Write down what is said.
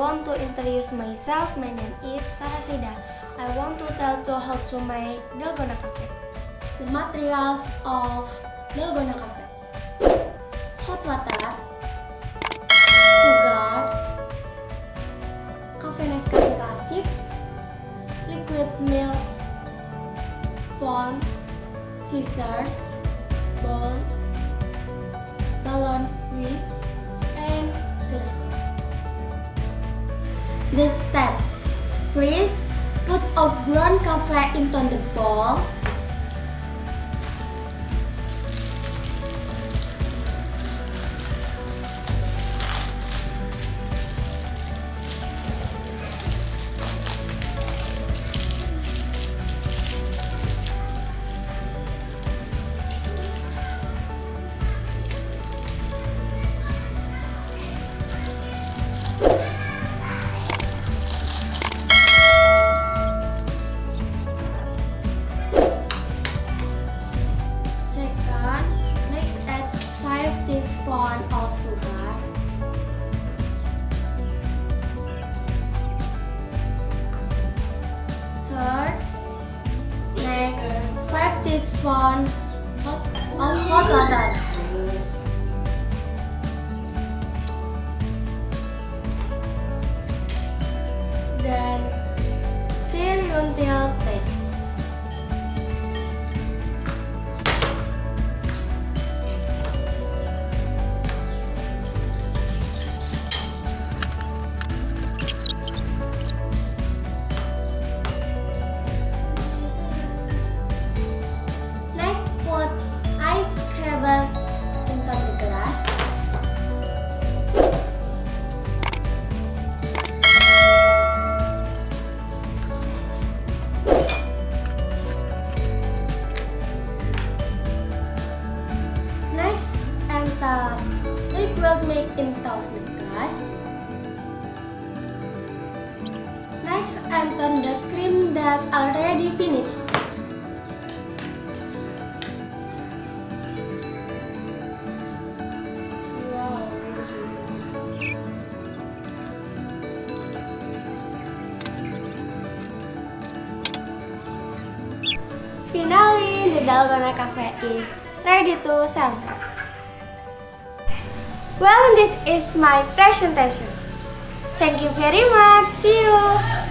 want to introduce myself. My name is Sarasida. I want to tell you how to make Dalgona Coffee. The materials of Dalgona Coffee: hot water, sugar, Kaffee-Nescafe classic, liquid milk, spoon, scissors, bowl, balloon, whisk, and glass. The steps: freeze, put of ground coffee into the bowl. Next add 5 teaspoons of sugar. Third, next 5 teaspoons of hot water. Then stir until thick. Put ice cubes into the glass. Next, enter liquid milk into the glass. Next, enter the cream that already finished. Finally, the Dalgona Coffee is ready to serve. Well, this is my presentation. Thank you very much. See you.